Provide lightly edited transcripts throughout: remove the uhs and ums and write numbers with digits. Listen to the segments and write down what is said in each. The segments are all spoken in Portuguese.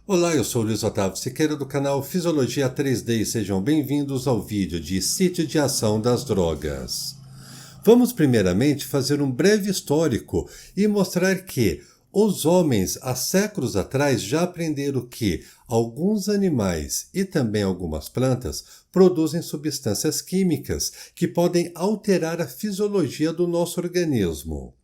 Olá, eu sou o Luiz Otávio Siqueira do canal Fisiologia 3D e sejam bem-vindos ao vídeo de Sítio de Ação das Drogas. Vamos primeiramente fazer um breve histórico e mostrar que os homens há séculos atrás já aprenderam que alguns animais e também algumas plantas produzem substâncias químicas que podem alterar a fisiologia do nosso organismo.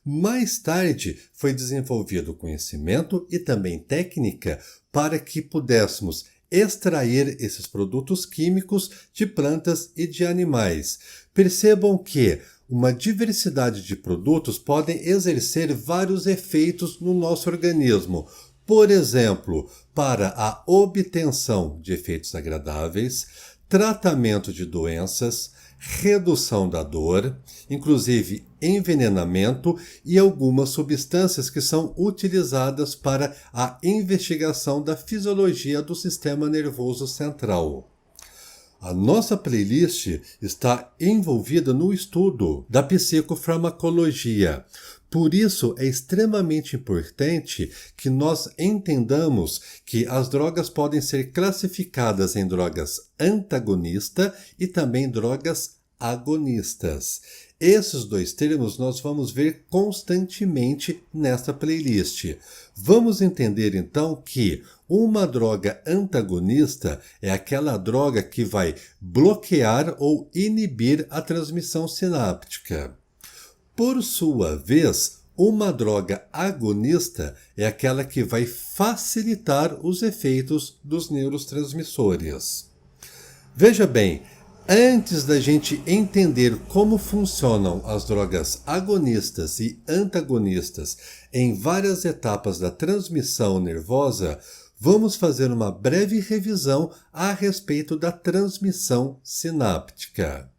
Mais tarde foi desenvolvido conhecimento e também técnica para que pudéssemos extrair esses produtos químicos de plantas e de animais. Percebam que uma diversidade de produtos podem exercer vários efeitos no nosso organismo. Por exemplo, para a obtenção de efeitos agradáveis, tratamento de doenças, redução da dor, inclusive envenenamento e algumas substâncias que são utilizadas para a investigação da fisiologia do sistema nervoso central. A nossa playlist está envolvida no estudo da psicofarmacologia. Por isso, é extremamente importante que nós entendamos que as drogas podem ser classificadas em drogas antagonistas e também drogas agonistas. Esses dois termos nós vamos ver constantemente nesta playlist. Vamos entender então que uma droga antagonista é aquela droga que vai bloquear ou inibir a transmissão sináptica. Por sua vez, uma droga agonista é aquela que vai facilitar os efeitos dos neurotransmissores. Veja bem, antes da gente entender como funcionam as drogas agonistas e antagonistas em várias etapas da transmissão nervosa, vamos fazer uma breve revisão a respeito da transmissão sináptica.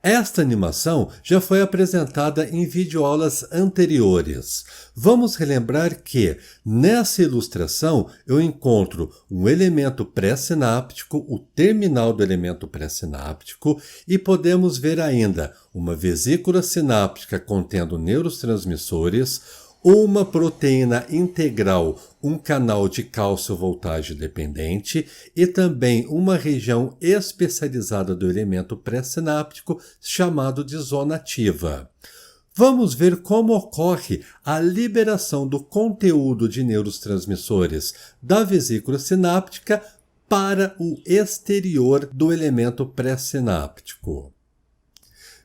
Esta animação já foi apresentada em videoaulas anteriores. Vamos relembrar que, nessa ilustração, eu encontro um elemento pré-sináptico, o terminal do elemento pré-sináptico, e podemos ver ainda uma vesícula sináptica contendo neurotransmissores, uma proteína integral, um canal de cálcio voltagem dependente e também uma região especializada do elemento pré-sináptico chamado de zona ativa. Vamos ver como ocorre a liberação do conteúdo de neurotransmissores da vesícula sináptica para o exterior do elemento pré-sináptico.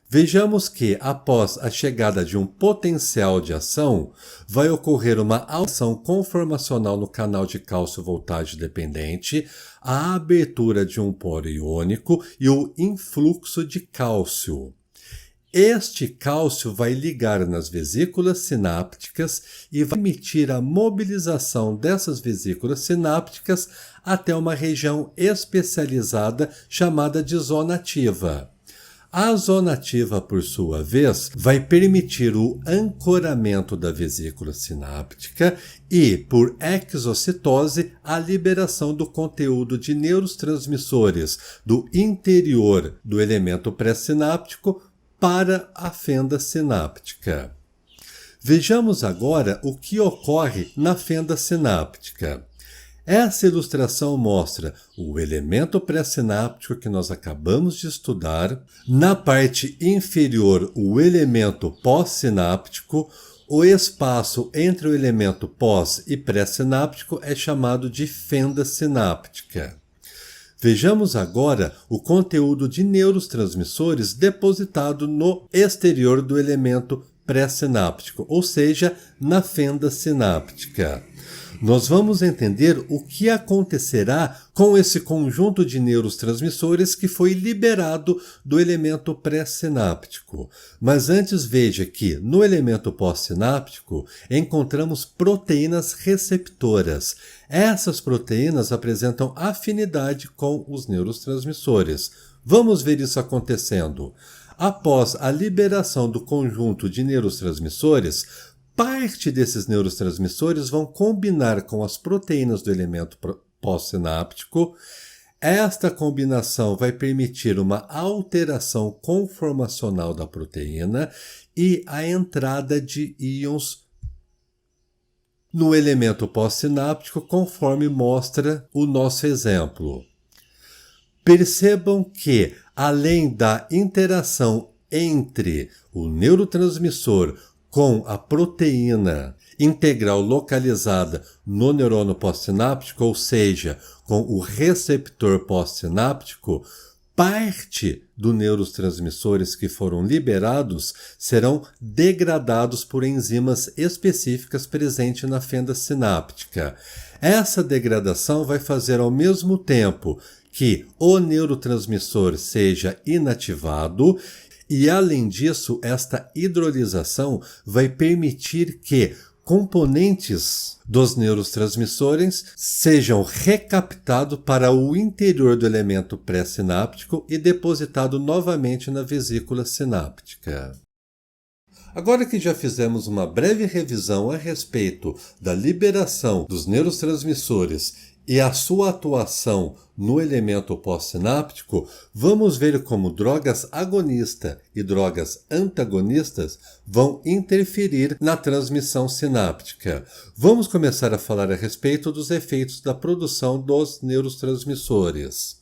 Vejamos que, após a chegada de um potencial de ação, vai ocorrer uma alteração conformacional no canal de cálcio voltagem dependente, a abertura de um poro iônico e o influxo de cálcio. Este cálcio vai ligar nas vesículas sinápticas e vai permitir a mobilização dessas vesículas sinápticas até uma região especializada chamada de zona ativa. A zona ativa, por sua vez, vai permitir o ancoramento da vesícula sináptica e, por exocitose, a liberação do conteúdo de neurotransmissores do interior do elemento pré-sináptico para a fenda sináptica. Vejamos agora o que ocorre na fenda sináptica. Essa ilustração mostra o elemento pré-sináptico que nós acabamos de estudar, na parte inferior o elemento pós-sináptico, o espaço entre o elemento pós e pré-sináptico é chamado de fenda sináptica. Vejamos agora o conteúdo de neurotransmissores depositado no exterior do elemento pré-sináptico, ou seja, na fenda sináptica. Nós vamos entender o que acontecerá com esse conjunto de neurotransmissores que foi liberado do elemento pré-sináptico. Mas antes veja que no elemento pós-sináptico encontramos proteínas receptoras. Essas proteínas apresentam afinidade com os neurotransmissores. Vamos ver isso acontecendo. Após a liberação do conjunto de neurotransmissores, parte desses neurotransmissores vão combinar com as proteínas do elemento pós-sináptico. Esta combinação vai permitir uma alteração conformacional da proteína e a entrada de íons no elemento pós-sináptico, conforme mostra o nosso exemplo. Percebam que, além da interação entre o neurotransmissor com a proteína integral localizada no neurônio pós-sináptico, ou seja, com o receptor pós-sináptico, parte dos neurotransmissores que foram liberados serão degradados por enzimas específicas presentes na fenda sináptica. Essa degradação vai fazer ao mesmo tempo que o neurotransmissor seja inativado e, além disso, esta hidrolisação vai permitir que componentes dos neurotransmissores sejam recaptados para o interior do elemento pré-sináptico e depositados novamente na vesícula sináptica. Agora que já fizemos uma breve revisão a respeito da liberação dos neurotransmissores e a sua atuação no elemento pós-sináptico, vamos ver como drogas agonistas e drogas antagonistas vão interferir na transmissão sináptica. Vamos começar a falar a respeito dos efeitos da produção dos neurotransmissores.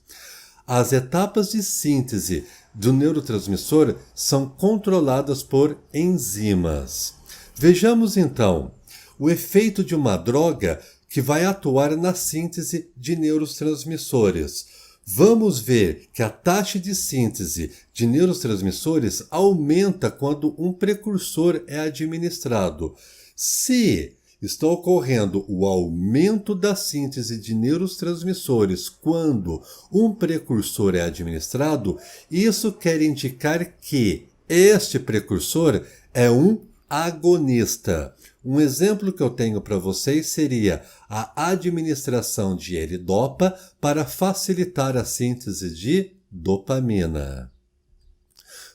As etapas de síntese do neurotransmissor são controladas por enzimas. Vejamos então o efeito de uma droga que vai atuar na síntese de neurotransmissores. Vamos ver que a taxa de síntese de neurotransmissores aumenta quando um precursor é administrado. Se está ocorrendo o aumento da síntese de neurotransmissores quando um precursor é administrado, isso quer indicar que este precursor é um agonista. Um exemplo que eu tenho para vocês seria a administração de L-Dopa para facilitar a síntese de dopamina.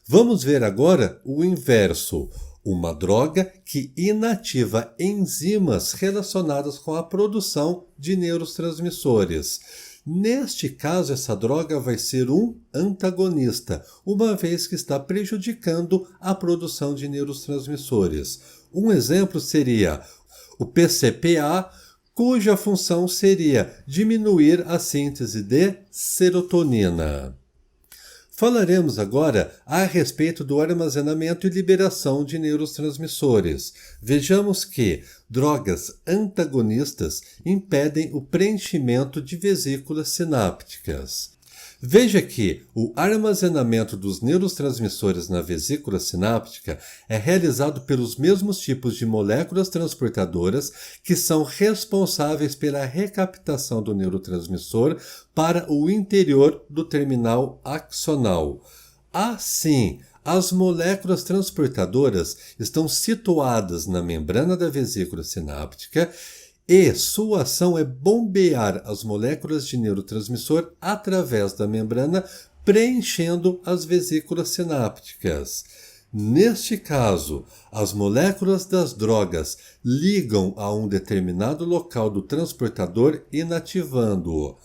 Vamos ver agora o inverso. Uma droga que inativa enzimas relacionadas com a produção de neurotransmissores. Neste caso, essa droga vai ser um antagonista, uma vez que está prejudicando a produção de neurotransmissores. Um exemplo seria o PCPA, cuja função seria diminuir a síntese de serotonina. Falaremos agora a respeito do armazenamento e liberação de neurotransmissores. Vejamos que drogas antagonistas impedem o preenchimento de vesículas sinápticas. Veja que o armazenamento dos neurotransmissores na vesícula sináptica é realizado pelos mesmos tipos de moléculas transportadoras que são responsáveis pela recaptação do neurotransmissor para o interior do terminal axonal. Assim, as moléculas transportadoras estão situadas na membrana da vesícula sináptica e sua ação é bombear as moléculas de neurotransmissor através da membrana, preenchendo as vesículas sinápticas. Neste caso, as moléculas das drogas ligam a um determinado local do transportador, inativando-o.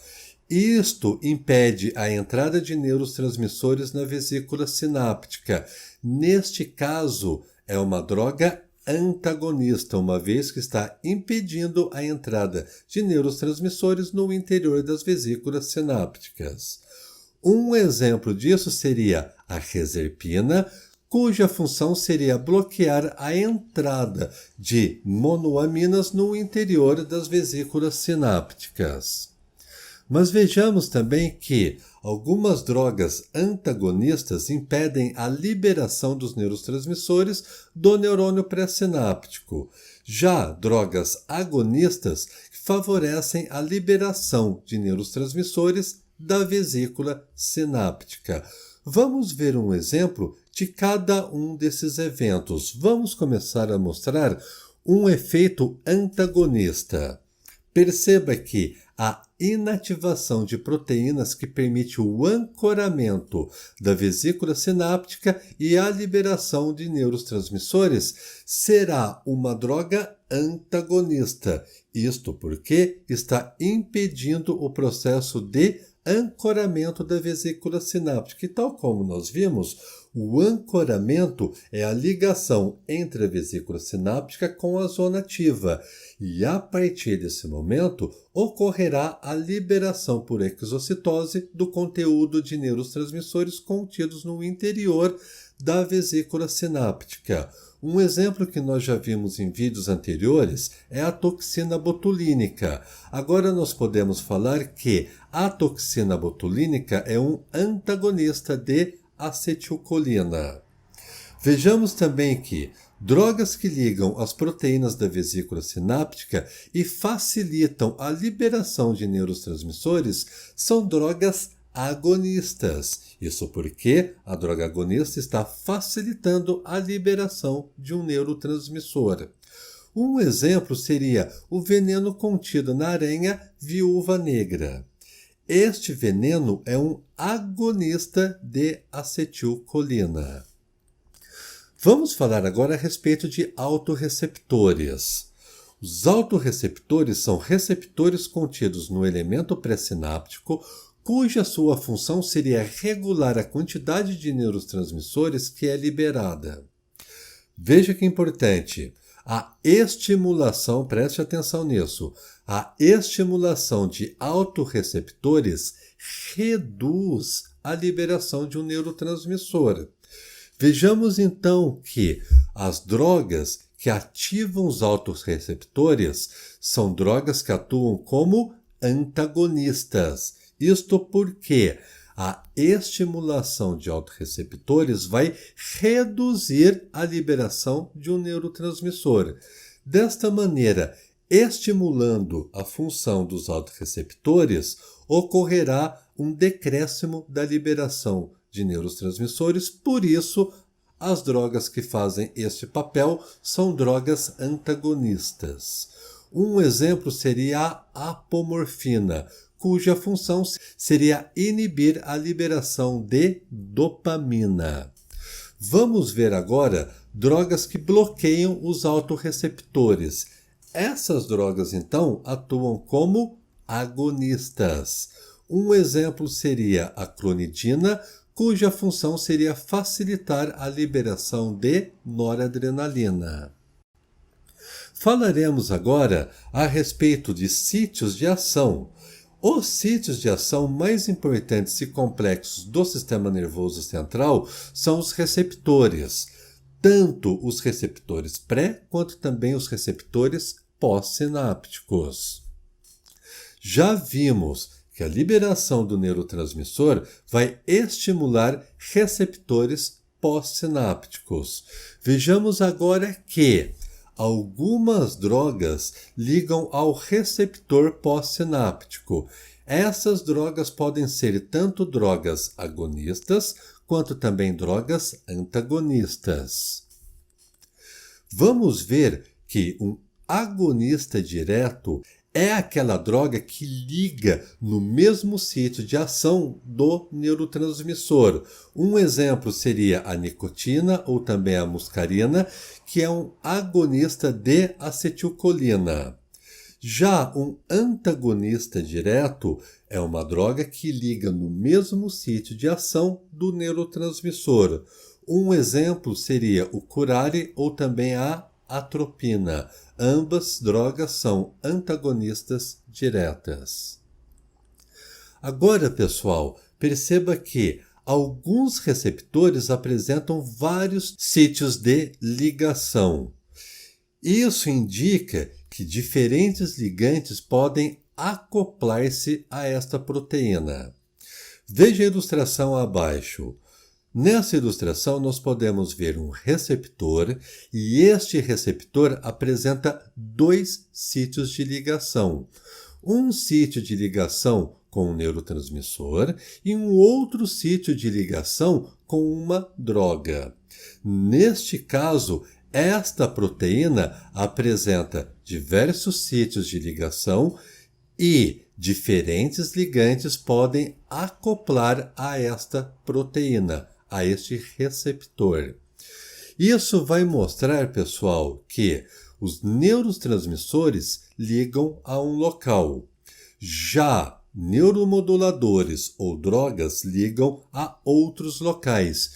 Isto impede a entrada de neurotransmissores na vesícula sináptica. Neste caso, é uma droga antagonista, uma vez que está impedindo a entrada de neurotransmissores no interior das vesículas sinápticas. Um exemplo disso seria a reserpina, cuja função seria bloquear a entrada de monoaminas no interior das vesículas sinápticas. Mas vejamos também que algumas drogas antagonistas impedem a liberação dos neurotransmissores do neurônio pré-sináptico. Já drogas agonistas favorecem a liberação de neurotransmissores da vesícula sináptica. Vamos ver um exemplo de cada um desses eventos. Vamos começar a mostrar um efeito antagonista. Perceba que a inativação de proteínas que permite o ancoramento da vesícula sináptica e a liberação de neurotransmissores será uma droga antagonista. Isto porque está impedindo o processo de ancoramento da vesícula sináptica. E tal como nós vimos, O ancoramento é a ligação entre a vesícula sináptica com a zona ativa, e a partir desse momento ocorrerá a liberação por exocitose do conteúdo de neurotransmissores contidos no interior da vesícula sináptica. Um exemplo que nós já vimos em vídeos anteriores é a toxina botulínica. Agora nós podemos falar que a toxina botulínica é um antagonista de acetilcolina. Vejamos também que drogas que ligam as proteínas da vesícula sináptica e facilitam a liberação de neurotransmissores são drogas agonistas. Isso porque a droga agonista está facilitando a liberação de um neurotransmissor. Um exemplo seria o veneno contido na aranha viúva negra. Este veneno é um agonista de acetilcolina. Vamos falar agora a respeito de autorreceptores. Os autorreceptores são receptores contidos no elemento pré-sináptico, cuja sua função seria regular a quantidade de neurotransmissores que é liberada. Veja que importante, a estimulação, preste atenção nisso, a estimulação de autorreceptores reduz a liberação de um neurotransmissor. Vejamos então que as drogas que ativam os autorreceptores são drogas que atuam como antagonistas. Isto porque a estimulação de autorreceptores vai reduzir a liberação de um neurotransmissor. Desta maneira, estimulando a função dos autorreceptores, ocorrerá um decréscimo da liberação de neurotransmissores, por isso as drogas que fazem este papel são drogas antagonistas. Um exemplo seria a apomorfina, cuja função seria inibir a liberação de dopamina. Vamos ver agora drogas que bloqueiam os autorreceptores. Essas drogas, então, atuam como agonistas. Um exemplo seria a clonidina, cuja função seria facilitar a liberação de noradrenalina. Falaremos agora a respeito de sítios de ação. Os sítios de ação mais importantes e complexos do sistema nervoso central são os receptores, tanto os receptores pré quanto também os receptores pós-sinápticos. Já vimos que a liberação do neurotransmissor vai estimular receptores pós-sinápticos. Vejamos agora que algumas drogas ligam ao receptor pós-sináptico. Essas drogas podem ser tanto drogas agonistas quanto também drogas antagonistas. Vamos ver que um agonista direto é aquela droga que liga no mesmo sítio de ação do neurotransmissor. Um exemplo seria a nicotina ou também a muscarina, que é um agonista de acetilcolina. Já um antagonista direto é uma droga que liga no mesmo sítio de ação do neurotransmissor. Um exemplo seria o curare ou também a atropina. Ambas drogas são antagonistas diretas. Agora, pessoal, perceba que alguns receptores apresentam vários sítios de ligação. Isso indica que diferentes ligantes podem acoplar-se a esta proteína. Veja a ilustração abaixo. Nessa ilustração, nós podemos ver um receptor e este receptor apresenta dois sítios de ligação. Um sítio de ligação com um neurotransmissor e um outro sítio de ligação com uma droga. Neste caso, esta proteína apresenta diversos sítios de ligação e diferentes ligantes podem acoplar a esta proteína, a este receptor. Isso vai mostrar, pessoal, que os neurotransmissores ligam a um local. Já neuromoduladores ou drogas ligam a outros locais.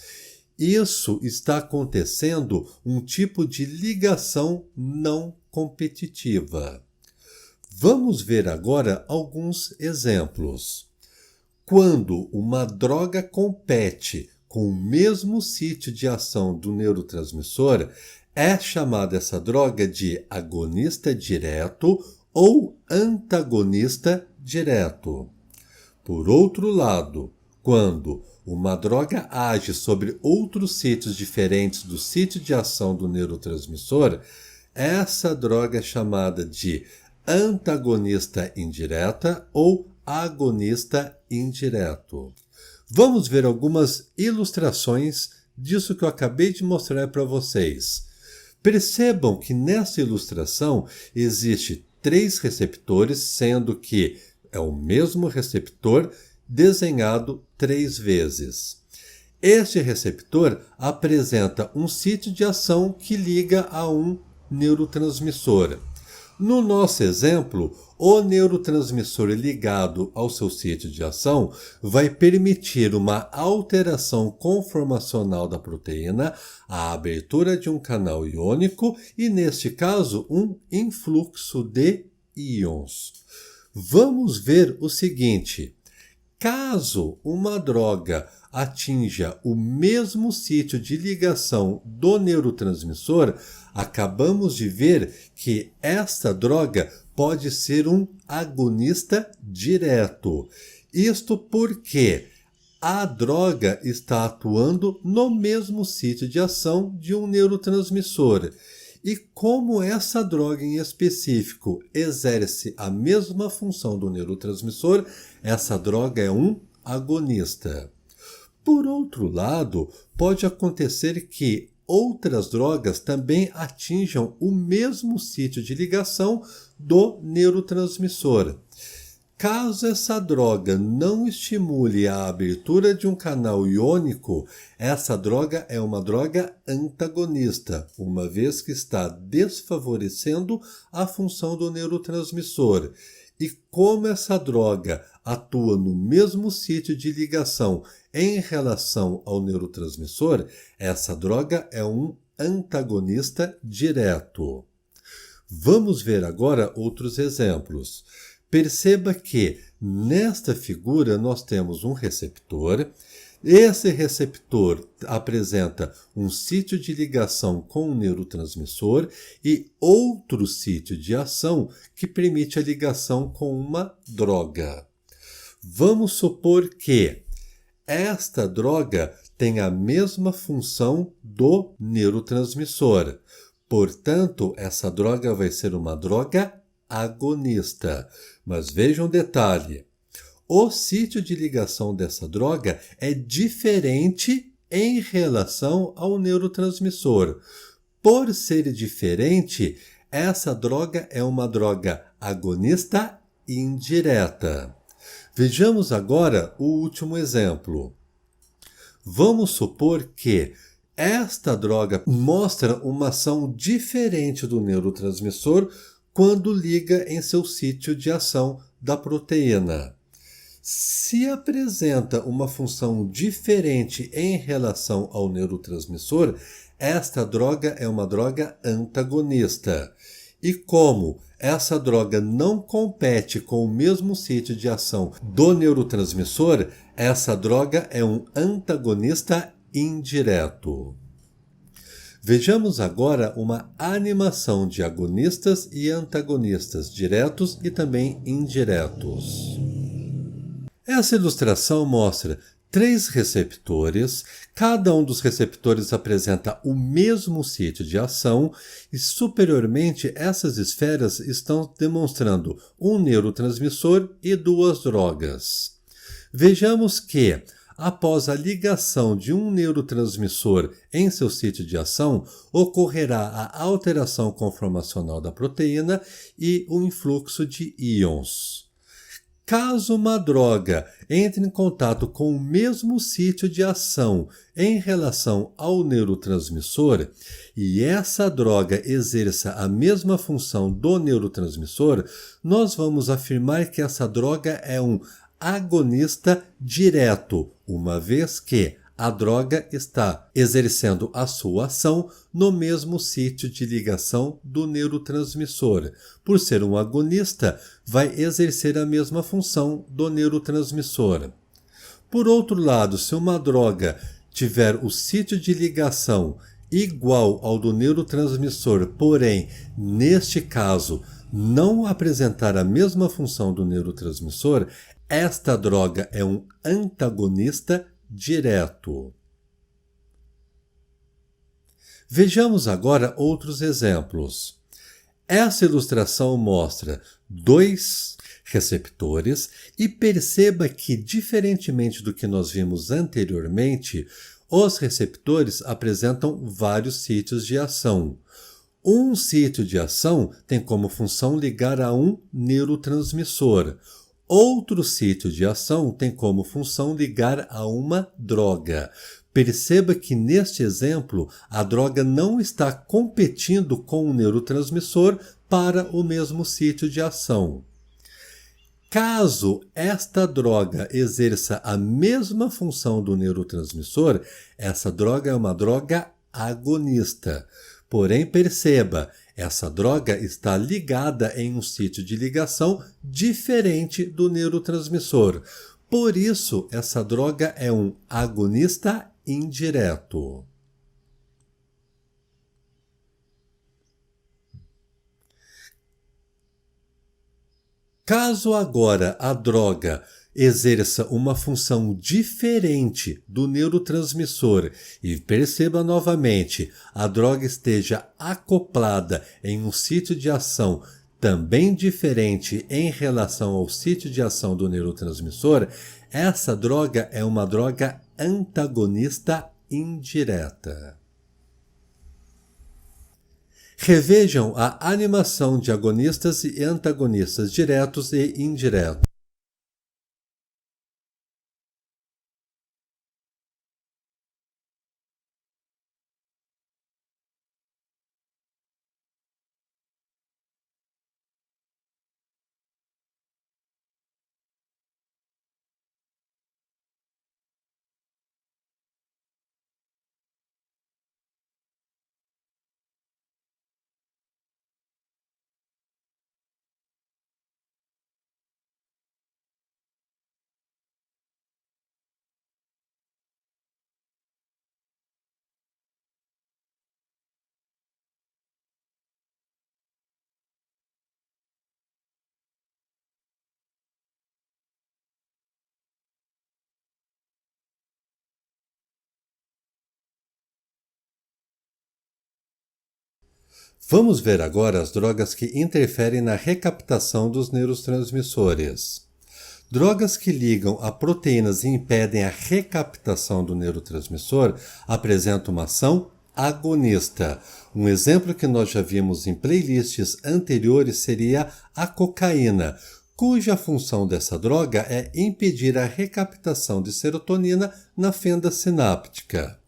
Isso está acontecendo um tipo de ligação não competitiva. Vamos ver agora alguns exemplos. Quando uma droga compete com o mesmo sítio de ação do neurotransmissor, é chamada essa droga de agonista direto ou antagonista direto. Por outro lado, quando uma droga age sobre outros sítios diferentes do sítio de ação do neurotransmissor, essa droga é chamada de antagonista indireta ou agonista indireto. Vamos ver algumas ilustrações disso que eu acabei de mostrar para vocês. Percebam que nessa ilustração existe 3 receptores, sendo que é o mesmo receptor desenhado 3 vezes. Este receptor apresenta um sítio de ação que liga a um neurotransmissor. No nosso exemplo, o neurotransmissor ligado ao seu sítio de ação vai permitir uma alteração conformacional da proteína, a abertura de um canal iônico e, neste caso, um influxo de íons. Vamos ver o seguinte: caso uma droga atinja o mesmo sítio de ligação do neurotransmissor, acabamos de ver que esta droga pode ser um agonista direto. Isto porque a droga está atuando no mesmo sítio de ação de um neurotransmissor. E como essa droga em específico exerce a mesma função do neurotransmissor, essa droga é um agonista. Por outro lado, pode acontecer que outras drogas também atinjam o mesmo sítio de ligação do neurotransmissor. Caso essa droga não estimule a abertura de um canal iônico, essa droga é uma droga antagonista, uma vez que está desfavorecendo a função do neurotransmissor. E como essa droga atua no mesmo sítio de ligação em relação ao neurotransmissor, essa droga é um antagonista direto. Vamos ver agora outros exemplos. Perceba que nesta figura nós temos um receptor. Esse receptor apresenta um sítio de ligação com o neurotransmissor e outro sítio de ação que permite a ligação com uma droga. Vamos supor que esta droga tem a mesma função do neurotransmissor. Portanto, essa droga vai ser uma droga agonista. Mas veja um detalhe: o sítio de ligação dessa droga é diferente em relação ao neurotransmissor. Por ser diferente, essa droga é uma droga agonista indireta. Vejamos agora o último exemplo. Vamos supor que esta droga mostra uma ação diferente do neurotransmissor quando liga em seu sítio de ação da proteína. Se apresenta uma função diferente em relação ao neurotransmissor, esta droga é uma droga antagonista. E como essa droga não compete com o mesmo sítio de ação do neurotransmissor, essa droga é um antagonista indireto. Vejamos agora uma animação de agonistas e antagonistas diretos e também indiretos. Essa ilustração mostra 3 receptores, cada um dos receptores apresenta o mesmo sítio de ação e superiormente essas esferas estão demonstrando um neurotransmissor e 2 drogas. Vejamos que após a ligação de um neurotransmissor em seu sítio de ação, ocorrerá a alteração conformacional da proteína e o influxo de íons. Caso uma droga entre em contato com o mesmo sítio de ação em relação ao neurotransmissor e essa droga exerça a mesma função do neurotransmissor, nós vamos afirmar que essa droga é um agonista direto, uma vez que a droga está exercendo a sua ação no mesmo sítio de ligação do neurotransmissor. Por ser um agonista, vai exercer a mesma função do neurotransmissor. Por outro lado, se uma droga tiver o sítio de ligação igual ao do neurotransmissor, porém, neste caso, não apresentar a mesma função do neurotransmissor, esta droga é um antagonista direto. Vejamos agora outros exemplos. Essa ilustração mostra dois receptores e perceba que, diferentemente do que nós vimos anteriormente, os receptores apresentam vários sítios de ação. Um sítio de ação tem como função ligar a um neurotransmissor. Outro sítio de ação tem como função ligar a uma droga. Perceba que neste exemplo, a droga não está competindo com o neurotransmissor para o mesmo sítio de ação. Caso esta droga exerça a mesma função do neurotransmissor, essa droga é uma droga agonista. Porém, perceba, essa droga está ligada em um sítio de ligação diferente do neurotransmissor. Por isso, essa droga é um agonista indireto. Caso agora a droga exerça uma função diferente do neurotransmissor e perceba novamente, a droga esteja acoplada em um sítio de ação também diferente em relação ao sítio de ação do neurotransmissor, essa droga é uma droga antagonista indireta. Revejam a animação de agonistas e antagonistas diretos e indiretos. Vamos ver agora as drogas que interferem na recaptação dos neurotransmissores. Drogas que ligam a proteínas e impedem a recaptação do neurotransmissor apresentam uma ação agonista. Um exemplo que nós já vimos em playlists anteriores seria a cocaína, cuja função dessa droga é impedir a recaptação de serotonina na fenda sináptica.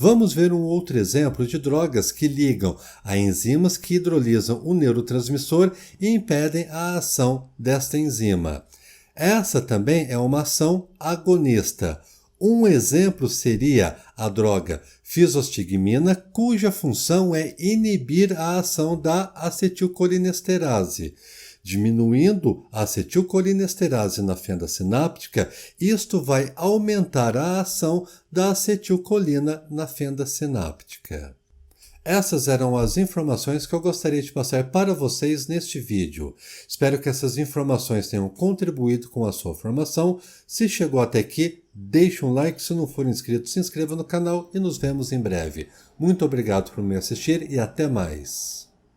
Vamos ver um outro exemplo de drogas que ligam a enzimas que hidrolisam o neurotransmissor e impedem a ação desta enzima. Essa também é uma ação agonista. Um exemplo seria a droga fosfostigmina, cuja função é inibir a ação da acetilcolinesterase. Diminuindo a acetilcolinesterase na fenda sináptica, isto vai aumentar a ação da acetilcolina na fenda sináptica. Essas eram as informações que eu gostaria de passar para vocês neste vídeo. Espero que essas informações tenham contribuído com a sua formação. Se chegou até aqui, deixe um like. Se não for inscrito, se inscreva no canal e nos vemos em breve. Muito obrigado por me assistir e até mais.